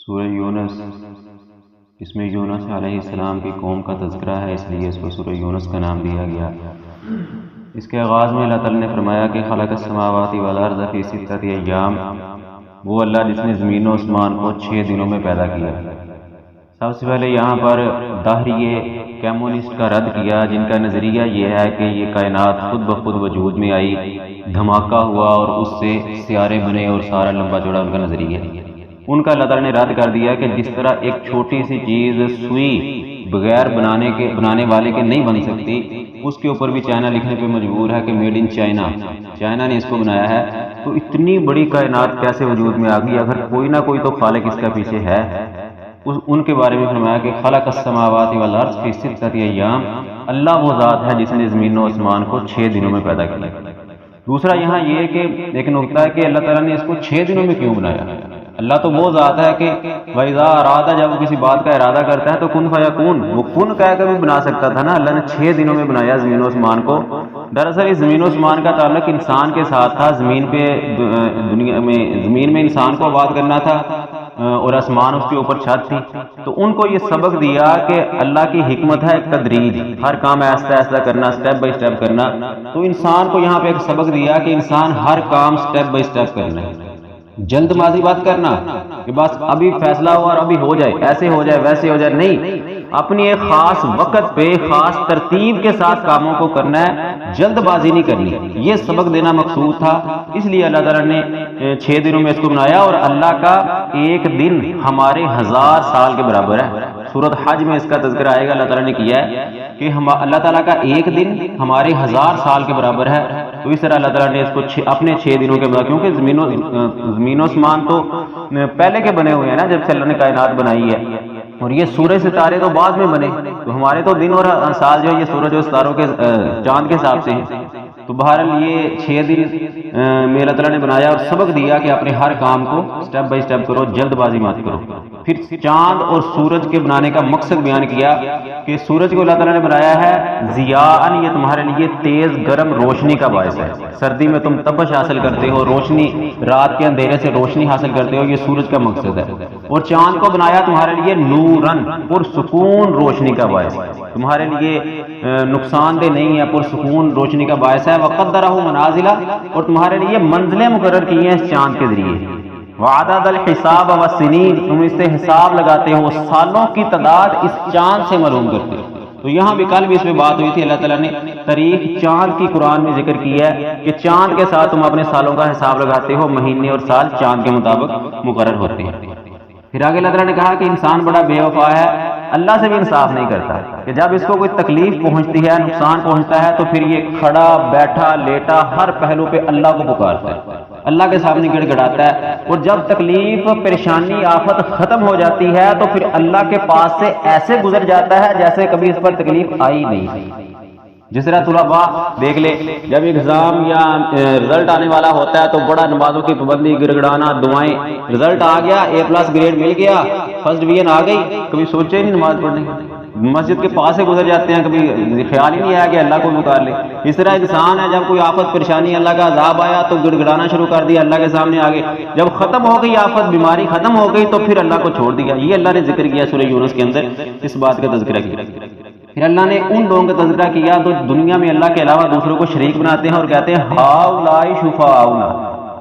سورہ یونس، اس میں یونس علیہ السلام کی قوم کا تذکرہ ہے، اس لیے اس کو سورہ یونس کا نام دیا گیا۔ اس کے آغاز میں اللہ تعالیٰ نے فرمایا کہ خلق السماوات والارض فی ستۃ ایام، وہ اللہ جس نے زمین و آسمان کو 6 دنوں میں پیدا کیا۔ سب سے پہلے یہاں پر دہریے کیمونسٹ کا رد کیا، جن کا نظریہ یہ ہے کہ یہ کائنات خود بخود وجود میں آئی، دھماکہ ہوا اور اس سے سیارے بنے اور سارا لمبا چوڑا ان کا نظریہ ہے۔ ان کا اللہ تعالیٰ نے رد کر دیا کہ جس طرح ایک چھوٹی سی چیز سوئی بغیر بنانے والے کے نہیں بن سکتی، اس کے اوپر بھی چائنا لکھنے پہ مجبور ہے کہ میڈ ان چائنا، چائنا نے اس کو بنایا ہے، تو اتنی بڑی کائنات کیسے وجود میں آ گئی؟ اگر کوئی نہ کوئی تو خالق اس کا پیچھے ہے۔ ان کے بارے میں فرمایا کہ خلق السماوات والارض فی ستۃ ایام، اللہ وہ ذات ہے جس نے زمین و آسمان کو 6 دنوں میں پیدا کیا۔ دوسرا یہاں یہ کہ ایک نقطہ ہے کہ اللہ تعالیٰ نے اس کو 6 دنوں میں کیوں بنایا؟ اللہ تو وہ ذات ہے کہ وَإِذَا أَرَادَ، جب وہ کسی بات کا ارادہ کرتا ہے تو کن فیکون، وہ کن کہہ کر بھی بنا سکتا تھا نا۔ اللہ نے 6 دنوں میں بنایا زمین و آسمان کو۔ دراصل اس زمین و آسمان کا تعلق انسان کے ساتھ تھا۔ زمین میں انسان کو آباد کرنا تھا اور آسمان اس کے اوپر چھت تھی، تو ان کو یہ سبق دیا کہ اللہ کی حکمت ہے ایک تدریج، ہر کام ایسا ایسا کرنا، سٹیپ بائی سٹیپ کرنا۔ تو انسان کو یہاں پہ ایک سبق دیا کہ انسان ہر کام سٹیپ بائی سٹیپ کرنا ہے، جلد بازی بات کرنا کہ بس ابھی فیصلہ ہوا اور ابھی ہو جائے، ایسے ہو جائے ویسے ہو جائے، نہیں، اپنی ایک خاص وقت پہ خاص ترتیب کے ساتھ کاموں کو کرنا ہے، جلد بازی نہیں کرنی۔ یہ سبق دینا مقصود تھا، اس لیے اللہ تعالیٰ نے 6 دنوں میں اس کو بنایا۔ اور اللہ کا ایک دن ہمارے 1000 سال کے برابر ہے۔ سورۃ حج میں اس کا تذکرہ آئے گا، اللہ تعالیٰ نے کیا ہے کہ اللہ تعالیٰ کا ایک دن ہمارے 1000 سال کے برابر ہے۔ تو اس طرح اللہ تعالیٰ نے اس کو اپنے 6 دنوں کے بعد، کیونکہ زمین و آسمان تو پہلے کے بنے ہوئے ہیں نا، جب سے اللہ نے کائنات بنائی ہے، اور یہ سورج ستارے تو بعد میں بنے، تو ہمارے تو دن اور سال جو ہے یہ سورج اور ستاروں کے چاند کے حساب سے ہیں۔ تو بہرحال یہ 6 دن میں اللہ تعالیٰ نے بنایا اور سبق دیا کہ اپنے ہر کام کو سٹیپ بائی سٹیپ کرو، جلد بازی مت کرو۔ پھر چاند اور سورج کے بنانے کا مقصد بیان کیا کہ سورج کو اللہ تعالیٰ نے بنایا ہے ضیاءً، یہ تمہارے لیے تیز گرم روشنی کا باعث ہے۔ سردی میں تم تپش حاصل کرتے ہو، روشنی، رات کے اندھیرے سے روشنی حاصل کرتے ہو، یہ سورج کا مقصد ہے۔ اور چاند کو بنایا تمہارے لیے نوراً، پرسکون روشنی کا باعث، تمہارے لیے نقصان دہ نہیں ہے، پرسکون روشنی کا باعث ہے۔ وقدرہ منازلہ، اور تمہارے لیے منزلیں مقرر کی ہیں اس چاند کے ذریعے۔ وعدد الحساب والسنین، تم اس سے حساب لگاتے ہو، سالوں کی تعداد اس چاند سے معلوم کرتے ہو۔ تو یہاں بھی کل بھی اس میں بات ہوئی تھی، اللہ تعالیٰ نے تاریخ چاند کی قرآن میں ذکر کیا ہے کہ چاند کے ساتھ تم اپنے سالوں کا حساب لگاتے ہو، مہینے اور سال چاند کے مطابق مقرر ہوتے ہیں۔ پھر آگے اللہ تعالیٰ نے کہا کہ انسان بڑا بے وفا ہے، اللہ سے بھی انصاف نہیں کرتا، کہ جب اس کو کوئی تکلیف پہنچتی ہے، نقصان پہنچتا ہے، تو پھر یہ کھڑا بیٹھا لیٹا ہر پہلو پہ اللہ کو پکارتا ہے، اللہ کے سامنے گڑ گڑاتا ہے۔ اور جب تکلیف، پریشانی، آفت ختم ہو جاتی ہے تو پھر اللہ کے پاس سے ایسے گزر جاتا ہے جیسے کبھی اس پر تکلیف آئی نہیں۔ جس طرح طلباء دیکھ لے، جب ایگزام یا رزلٹ آنے والا ہوتا ہے تو بڑا نمازوں کی پابندی، گڑ گڑانا، دعائیں، رزلٹ آ گیا، A+ گریڈ مل گیا، فرسٹ ڈویژن آ گئی، کبھی سوچے ہی نہیں نماز پڑھنے کی، مسجد کے پاس سے گزر جاتے ہیں، کبھی خیال ہی نہیں آیا کہ اللہ کو پکار لے۔ اس طرح انسان ہے، جب کوئی آفت، پریشانی، اللہ کا عذاب آیا تو گڑ گڑانا شروع کر دیا، اللہ کے سامنے آگے، جب ختم ہو گئی آفت، بیماری ختم ہو گئی تو پھر اللہ کو چھوڑ دیا۔ یہ اللہ نے ذکر کیا سورہ یونس کے اندر، اس بات کا تذکرہ کیا۔ پھر اللہ نے ان لوگوں کا تذکرہ کیا تو دنیا میں اللہ کے علاوہ دوسروں کو شریک بناتے ہیں اور کہتے ہیں ہؤلاء شفعاؤنا،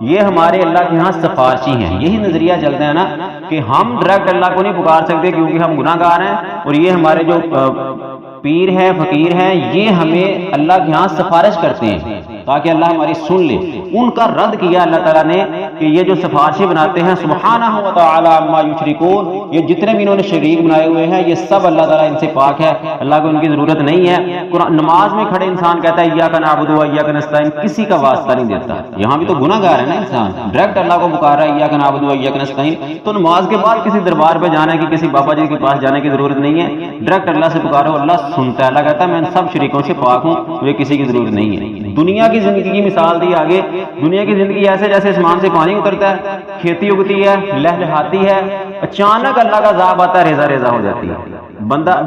یہ ہمارے اللہ کے ہاں سفارشی ہیں۔ یہی نظریہ چلتا ہے نا کہ ہم ڈائریکٹ اللہ کو نہیں پکار سکتے کیونکہ ہم گناہ گار ہیں، اور یہ ہمارے جو پیر ہیں، فقیر ہیں، یہ ہمیں اللہ کے ہاں سفارش کرتے ہیں تاکہ اللہ ہماری سن لے۔ ان کا رد کیا اللہ تعالیٰ نے کہ یہ جو سفارشی بناتے ہیں، سبحانہ و تعالی عما یشرکون، یہ جتنے بھی انہوں نے شریک بنائے ہوئے ہیں یہ سب اللہ تعالیٰ ان سے پاک ہے، اللہ کو ان کی ضرورت نہیں ہے۔ نماز میں کھڑے انسان کہتا ہے ایاک نعبد و ایاک نستعین، کسی کا واسطہ نہیں دیتا۔ یہاں بھی تو گناہ گار ہے نا انسان، ڈائریکٹ اللہ کو پکار رہا ہے ایاک نعبد و ایاک نستعین، تو نماز کے بعد کسی دربار پہ جانے کی، کسی بابا جی کے پاس جانے کی ضرورت نہیں ہے، ڈائریکٹ اللہ سے پکارو، اللہ سنتا ہے۔ اللہ کہتا ہے میں ان سب شریکوں سے پاک ہوں، مجھے کسی کی ضرورت نہیں ہے۔ دنیا کی زندگی کی مثال دی آگے، دنیا کی زندگی ایسے جیسے آسمان سے پانی اترتا ہے، کھیتی اگتی ہے، لہلہاتی ہے، اچانک اللہ کا عذاب آتا ہے، ریزہ ریزہ ہو جاتی ہے،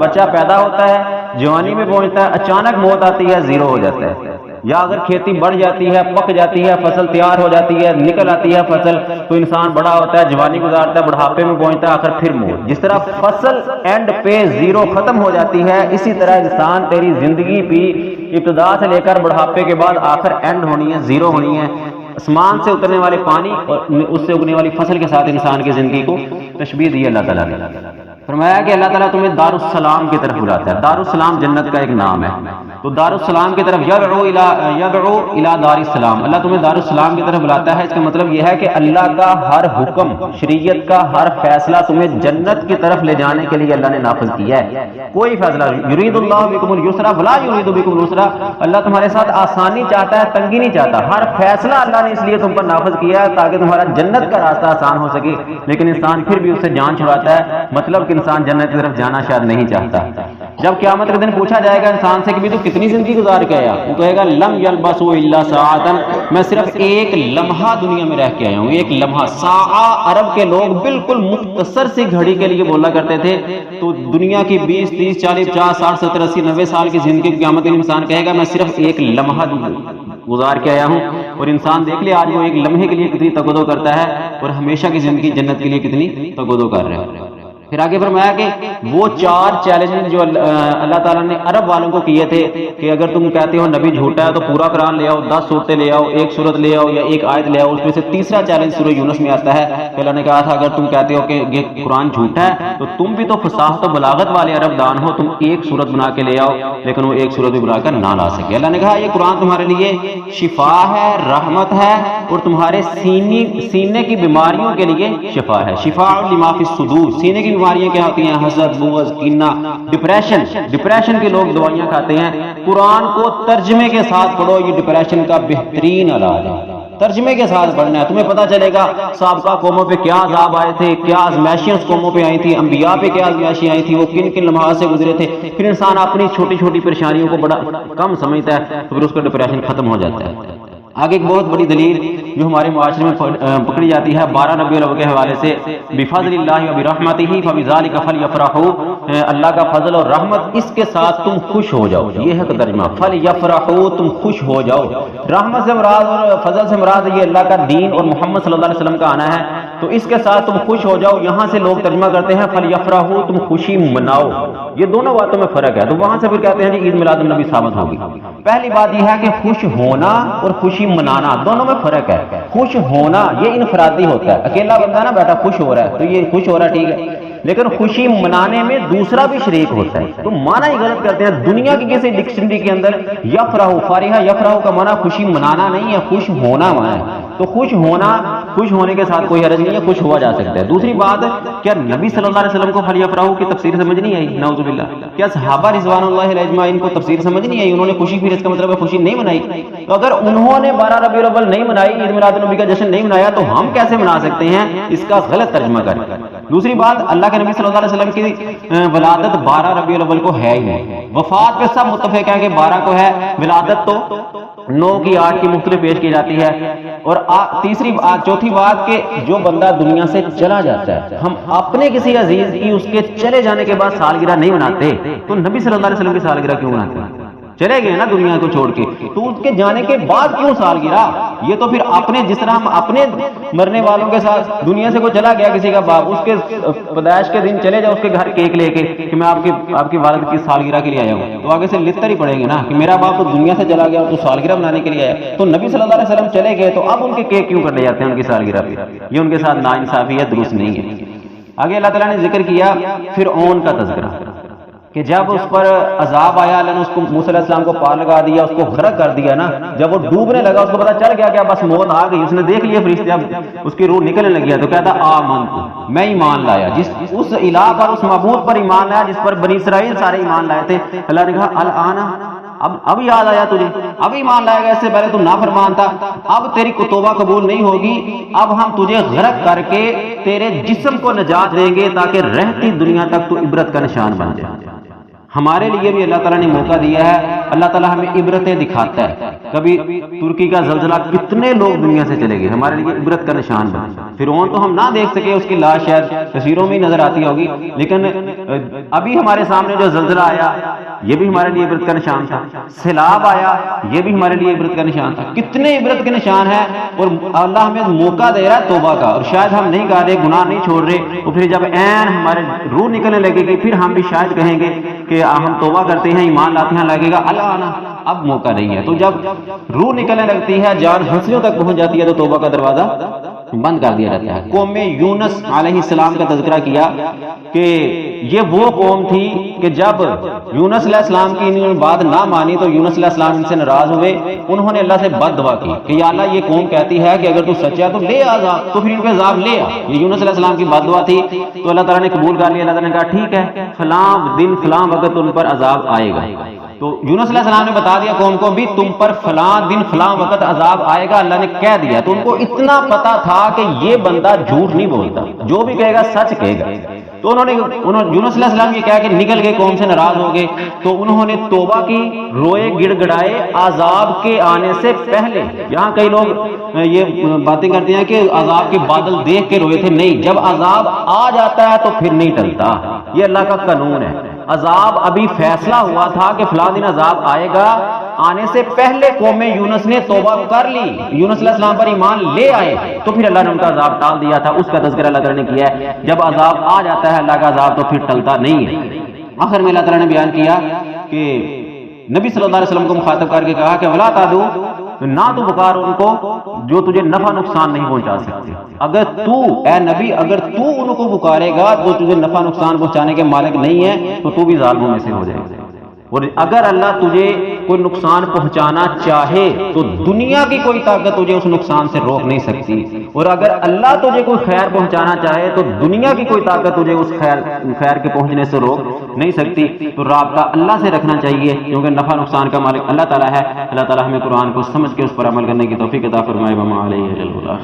بچہ پیدا ہوتا ہے، جوانی میں پہنچتا ہے، اچانک موت آتی ہے، زیرو ہو جاتا ہے۔ یا اگر کھیتی بڑھ جاتی ہے، پک جاتی ہے، فصل تیار ہو جاتی ہے، نکل آتی ہے فصل، تو انسان بڑا ہوتا ہے، جوانی گزارتا ہے، بڑھاپے میں پہنچتا ہے، آخر پھر موت۔ جس طرح فصل اینڈ پہ زیرو ختم ہو جاتی ہے، اسی طرح انسان تیری زندگی بھی ابتدا سے لے کر بڑھاپے کے بعد آخر اینڈ ہونی ہے، زیرو ہونی ہے۔ آسمان سے اترنے والے پانی اور اس سے اگنے والی فصل کے ساتھ انسان کی زندگی کو تشبیہ دی اللہ تعالیٰ نے۔ فرمایا کہ اللہ تعالیٰ تمہیں دار السلام کی طرف بلاتا ہے۔ دار السلام جنت کا ایک نام ہے، تو دار السلام کی طرف یدعو الی دار السلام، اللہ تمہیں دار السلام کی طرف بلاتا ہے۔ اس کا مطلب یہ ہے کہ اللہ کا ہر حکم، شریعت کا ہر فیصلہ تمہیں جنت کی طرف لے جانے کے لیے اللہ نے نافذ کیا ہے۔ کوئی فیصلہ، یرید اللہ بکم الیسر ولا یرید بکم العسر، اللہ تمہارے ساتھ آسانی چاہتا ہے، تنگی نہیں چاہتا۔ ہر فیصلہ اللہ نے اس لیے تم پر نافذ کیا ہے تاکہ تمہارا جنت کا راستہ آسان ہو سکے، لیکن انسان پھر بھی اس سے جان چھڑاتا ہے، مطلب کہ انسان جنت کی طرف جانا شاید نہیں چاہتا۔ جب قیامت کے دن پوچھا جائے گا انسان سے کہ بھی تو کتنی زندگی گزار کے آیا، وہ کہے گا لم یلبسوا الا ساعتا، میں صرف ایک لمحہ دنیا میں رہ کے آیا ہوں، ایک لمحہ۔ ساعہ عرب کے لوگ بالکل مختصر سی گھڑی کے لیے بولا کرتے تھے، تو دنیا کی 20 30 40 50 60 70 80 90 سال کی زندگی قیامت کے انسان کہے گا میں صرف ایک لمحہ گزار کے آیا ہوں، اور انسان دیکھ لے آج وہ ایک لمحے کے لیے کتنی تقدو کرتا ہے اور ہمیشہ کی زندگی جنت کے لیے کتنی تقدو کر رہا ہے۔ پھر آگے فرمایا کہ وہ 4 چیلنج جو اللہ تعالیٰ نے عرب والوں کو کیے تھے کہ اگر تم کہتے ہو نبی جھوٹا ہے تو پورا قرآن لے آؤ، 10 صورتیں لے آؤ، 1 صورت لے آؤ یا 1 آیت لے آؤ۔ اس میں سے تیسرا چیلنج سورہ یونس میں آتا ہے کہ اللہ نے کہا تھا اگر تم کہتے ہو کہ یہ قرآن جھوٹا ہے تو تم بھی تو فصاحت و بلاغت والے عرب دان ہو، تم 1 صورت بنا کے لے آؤ، لیکن وہ 1 صورت بھی بنا کر نہ لا سکے۔ اللہ نے کہا یہ قرآن تمہارے لیے شفا ہے، رحمت ہے، اور تمہارے سینے کی بیماریوں کے لیے شفا ہے۔ شفاء لما فی الصدور، سینے کی بیماریاں کیا ہوتی ہیں؟ حسد، بغض، کینہ، ڈپریشن کے لوگ دوائیاں کھاتے ہیں۔ قرآن کو ترجمے کے ساتھ پڑھو، یہ ڈپریشن کا بہترین علاج ہے۔ ترجمے کے ساتھ پڑھنا ہے، تمہیں پتہ چلے گا سابقہ قوموں پہ کیا عذاب آئے تھے، کیا آزمائشیں اس قوموں پہ آئی تھی، انبیاء پہ کیا آزمائشیں آئی تھی، وہ کن کن لمحات سے گزرے تھے۔ پھر انسان اپنی چھوٹی چھوٹی پریشانیوں کو بڑا کم سمجھتا ہے تو پھر اس کا ڈپریشن ختم ہو جاتا ہے۔ آگے ایک بہت بڑی دلیل جو ہمارے معاشرے میں پکڑی جاتی ہے 12 ربیع الاول کے حوالے سے، بفضل اللہ و برحمتہ فبذلک فلیفرحوا، اللہ کا فضل اور رحمت اس کے ساتھ تم خوش ہو جاؤ، یہ ہے ترجمہ، فلیفرحوا تم خوش ہو جاؤ۔ رحمت سے مراد اور فضل سے مراد یہ اللہ کا دین اور محمد صلی اللہ علیہ وسلم کا آنا ہے، تو اس کے ساتھ تم خوش ہو جاؤ۔ یہاں سے لوگ ترجمہ کرتے ہیں فلیفرحوا تم خوشی مناؤ، یہ دونوں باتوں میں فرق ہے، تو وہاں سے پھر کہتے ہیں جی عید میلاد النبی ثابت ہوگی۔ پہلی بات یہ ہے کہ خوش ہونا اور خوشی منانا دونوں میں فرق ہے۔ خوش ہونا یہ انفرادی ہوتا ہے، اکیلا بندہ نا بیٹا خوش ہو رہا ہے تو یہ خوش ہو رہا ہے، ٹھیک ہے، لیکن خوشی منانے میں دوسرا بھی شریک ہوتا ہے، تو معنی ہی غلط کرتے ہیں۔ دنیا کی کسی ڈکشنری کے اندر یفرح، فارحہ یفرح کا معنی خوشی منانا نہیں ہے، خوش ہونا معنی ہے، تو خوش ہونے کے ساتھ کوئی حرج نہیں ہے، خوش ہوا جا سکتا ہے۔ دوسری بات، کیا نبی صلی اللہ علیہ وسلم کو فلیفرحوا کی تفسیر سمجھ نہیں آئی؟ نعوذ باللہ، کیا صحابہ رضوان اللہ علیہ اجمعین کو تفسیر سمجھ نہیں آئی؟ انہوں نے خوشی، پھر اس کا مطلب ہے خوشی نہیں منائی، تو اگر انہوں نے 12 ربیع الاول نہیں منائی، عید میلاد النبی کا جشن نہیں منایا، تو ہم کیسے منا سکتے ہیں؟ اس کا غلط ترجمہ کریں۔ دوسری بات، اللہ کے نبی صلی اللہ علیہ وسلم کی ولادت 12 ربیع الاول کو ہے ہی نہیں، وفات پہ سب متفق ہے کہ 12 کو ہے، ولادت تو 9 کی 8 کی مختلف پیش کی جاتی ہے۔ اور چوتھی بات کہ جو بندہ دنیا سے چلا جاتا ہے، ہم اپنے کسی عزیز کی اس کے چلے جانے کے بعد سالگرہ نہیں مناتے، تو نبی صلی اللہ علیہ وسلم کی سالگرہ کیوں مناتے ہیں؟ چلے گئے نا دنیا کو چھوڑ کے، تو اس کے جانے کے بعد کیوں سالگرہ؟ یہ تو پھر اپنے، جس طرح ہم اپنے مرنے والوں کے ساتھ، دنیا سے کوئی چلا گیا کسی کا باپ، اس کے پیدائش کے دن چلے جاؤ اس کے گھر کیک لے کے کہ میں آپ کی والد کی سالگرہ کے لیے آیا ہوں، تو آگے سے لطر ہی پڑیں گے نا کہ میرا باپ تو دنیا سے چلا گیا تو سالگرہ منانے کے لیے آیا، تو نبی صلی اللہ علیہ وسلم چلے گئے تو اب ان کے کیک کیوں کر لے جاتے ہیں ان کی سالگرہ پہ؟ یہ ان کے ساتھ ناانصافی ہے، درست نہیں ہے۔ آگے اللہ تعالیٰ نے ذکر کیا فرعون کا تذکرہ کہ جب اس پر عذاب آیا، اللہ نے اس کو موسیٰ علیہ السلام کو پار لگا دیا، اس کو غرق کر دیا نا، جب وہ ڈوبنے لگا اس کو پتا چل گیا کہ بس موت آ گئی، اس نے دیکھ لیا فرشتے، اب اس کی روح نکلنے لگی ہے، تو کہتا آمنت، میں ایمان لایا، اس الہ پر، اس معبود پر ایمان لایا جس پر بنی اسرائیل سارے ایمان لائے تھے۔ اللہ نے کہا الآن، اب یاد آیا تجھے، اب ایمان لائے گا، اس سے پہلے تم نافرمان تھا، اب تیری توبہ قبول نہیں ہوگی، اب ہم تجھے غرق کر کے تیرے جسم کو نجات دیں گے تاکہ رہتی دنیا تک تو عبرت کا نشان بن جائے۔ ہمارے لیے بھی اللہ تعالیٰ نے موقع دیا ہے، اللہ تعالیٰ ہمیں عبرتیں دکھاتا ہے کبھی ترکی کا زلزلہ کتنے لوگ دنیا سے چلے گئے، ہمارے لیے عبرت کا نشان بنا۔ فرعون تو ہم نہ دیکھ سکے، اس کی لاش شاید تصویروں میں ہی نظر آتی ہوگی، لیکن ابھی ہمارے سامنے جو زلزلہ آیا یہ بھی ہمارے لیے عبرت کا نشان تھا، سیلاب آیا یہ بھی ہمارے لیے عبرت کا نشان تھا۔ کتنے عبرت کے نشان ہیں، اور اللہ ہمیں موقع دے رہا ہے توبہ کا، اور شاید ہم نہیں کر رہے، گناہ نہیں چھوڑ رہے، تو پھر جب عین ہمارے روح نکلنے لگے گی پھر ہم بھی شاید کہیں گے کہ ہم توبہ کرتے ہیں، ایمان لاتے ہیں، لگے گا اللہ آنا اب موقع نہیں ہے۔ تو جب روح نکلنے لگتی ہے، جان ہنسیوں تک پہنچ جاتی ہے، تو توبہ کا دروازہ بند کر دیا جاتا ہے۔ قوم یونس علیہ السلام کا تذکرہ کیا کہ یہ وہ قوم تھی کہ جب یونس علیہ السلام کی انہوں نے بات نہ مانی تو یونس علیہ السلام ان سے ناراض ہوئے، انہوں نے اللہ سے بد دعا کی کہ یا اللہ یہ قوم کہتی ہے کہ اگر تو سچا ہے تو لے عذاب، تو پھر ان پہ عذاب لے آ۔ یہ یونس علیہ السلام کی بد دعا تھی، تو اللہ تعالیٰ نے قبول کر لیا۔ اللہ تعالیٰ نے کہا ٹھیک ہے، فلاں دن فلاں وقت ان پر عذاب آئے گا۔ تو یونس علیہ السلام نے بتا دیا قوم کو بھی تم پر فلاں دن فلاں وقت عذاب آئے گا، اللہ نے کہہ دیا۔ تو ان کو اتنا پتا تھا کہ یہ بندہ جھوٹ نہیں بولتا، جو بھی کہے گا سچ کہے گا۔ تو انہوں نے یونس علیہ السلام یہ کہا کہ نکل گئے، قوم سے ناراض ہو گئے، تو انہوں نے توبہ کی، روئے گڑ گڑائے عذاب کے آنے سے پہلے۔ یہاں کئی لوگ یہ باتیں کرتے ہیں کہ عذاب کے بادل دیکھ کے روئے تھے، نہیں، جب عذاب آ جاتا ہے تو پھر نہیں ٹلتا، یہ اللہ کا قانون ہے۔ عذاب ابھی فیصلہ ہوا تھا کہ فلاں دن عذاب آئے گا، آنے سے پہلے قوم یونس نے توبہ کر لی، یونس علیہ السلام پر ایمان لے آئے، تو پھر اللہ نے ان کا عذاب ٹال دیا تھا۔ اس کا تذکرہ اللہ تعالیٰ نے کیا ہے، جب عذاب آ جاتا ہے اللہ کا عذاب تو پھر ٹلتا نہیں ہے۔ آخر میں اللہ تعالیٰ نے بیان کیا کہ نبی صلی اللہ علیہ وسلم کو مخاطب کر کے کہا کہ ولا تعدو، نہ تو پکار ان کو جو تجھے نفع نقصان نہیں پہنچا سکتے۔ اگر تو اے نبی اگر تو ان کو پکارے گا تو تجھے نفع نقصان پہنچانے کے مالک نہیں ہے، تو تو بھی ظالموں میں سے ہو جائے گا۔ اور اگر اللہ تجھے کوئی نقصان پہنچانا چاہے تو دنیا کی کوئی طاقت تجھے اس نقصان سے روک نہیں سکتی، اور اگر اللہ تجھے کوئی خیر پہنچانا چاہے تو دنیا کی کوئی طاقت تجھے اس خیر کے پہنچنے سے روک نہیں سکتی۔ تو رابطہ اللہ سے رکھنا چاہیے، کیونکہ نفع نقصان کا مالک اللہ تعالیٰ ہے۔ اللہ تعالیٰ ہمیں قرآن کو سمجھ کے اس پر عمل کرنے کی توفیق عطا فرمائے۔ وما علیہ الا البلاغ۔